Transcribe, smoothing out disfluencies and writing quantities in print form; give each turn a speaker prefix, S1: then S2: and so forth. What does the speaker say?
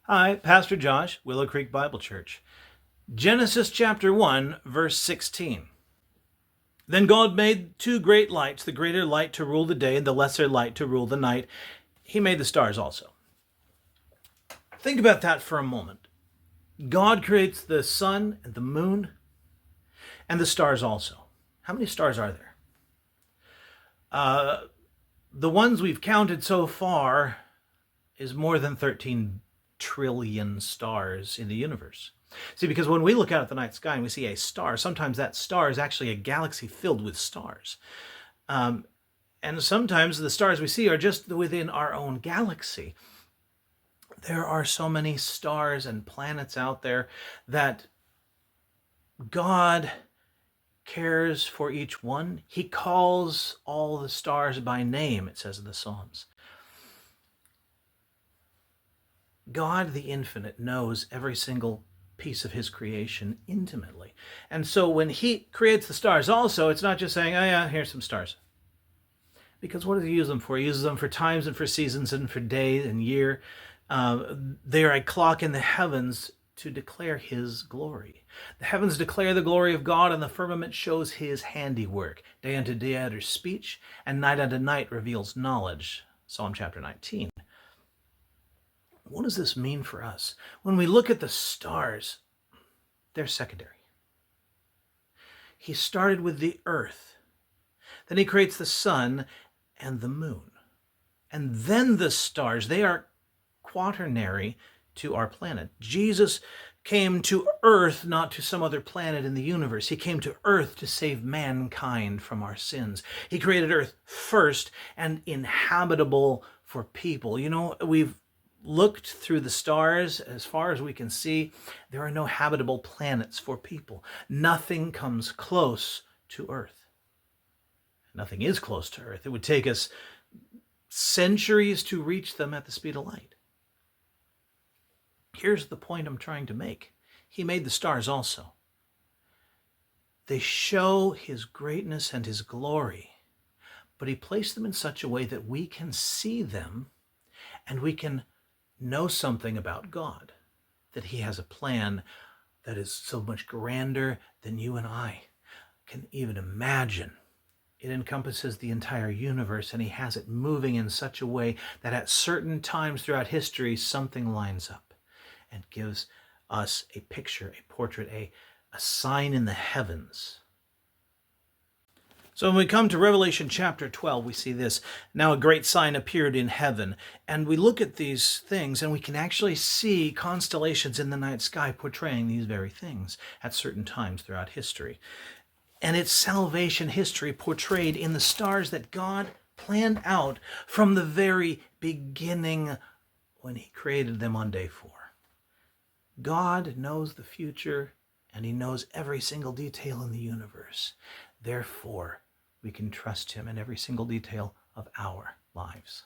S1: Hi, Pastor Josh, Willow Creek Bible Church. Genesis chapter 1, verse 16. Then God made two great lights, the greater light to rule the day and the lesser light to rule the night. He made the stars also. Think about that for a moment. God creates the sun and the moon and the stars also. How many stars are there? The ones we've counted so far is more than 13 trillion stars in the universe. See, because when we look out at the night sky and we see a star, sometimes that star is actually a galaxy filled with stars. And sometimes the stars we see are just within our own galaxy. There are so many stars and planets out there that God cares for each one. He calls all the stars by name, it says in the Psalms. God, the infinite, knows every single piece of his creation intimately. And so when he creates the stars also, it's not just saying, oh yeah, here's some stars. Because what does he use them for? He uses them for times and for seasons and for day and year. They are a clock in the heavens to declare his glory. The heavens declare the glory of God, and the firmament shows his handiwork. Day unto day utters speech, and night unto night reveals knowledge. Psalm chapter 19. What does this mean for us? When we look at the stars, they're secondary. He started with the earth. Then he creates the sun and the moon. And then the stars, they are quaternary to our planet. Jesus came to earth, not to some other planet in the universe. He came to earth to save mankind from our sins. He created earth first and inhabitable for people. You know, we've looked through the stars as far as we can see. There are no habitable planets for people. Nothing comes close to earth. Nothing is close to earth. It would take us centuries to reach them at the speed of light. Here's the point I'm trying to make. He made the stars also. They show his greatness and his glory, but he placed them in such a way that we can see them and we can know something about God, that he has a plan that is so much grander than you and I can even imagine. It encompasses the entire universe, and he has it moving in such a way that at certain times throughout history, something lines up and gives us a picture, a portrait, a sign in the heavens. So when we come to Revelation chapter 12, we see this. Now a great sign appeared in heaven. And we look at these things and we can actually see constellations in the night sky portraying these very things at certain times throughout history. And it's salvation history portrayed in the stars that God planned out from the very beginning when he created them on day 4. God knows the future, and he knows every single detail in the universe. Therefore, we can trust him in every single detail of our lives.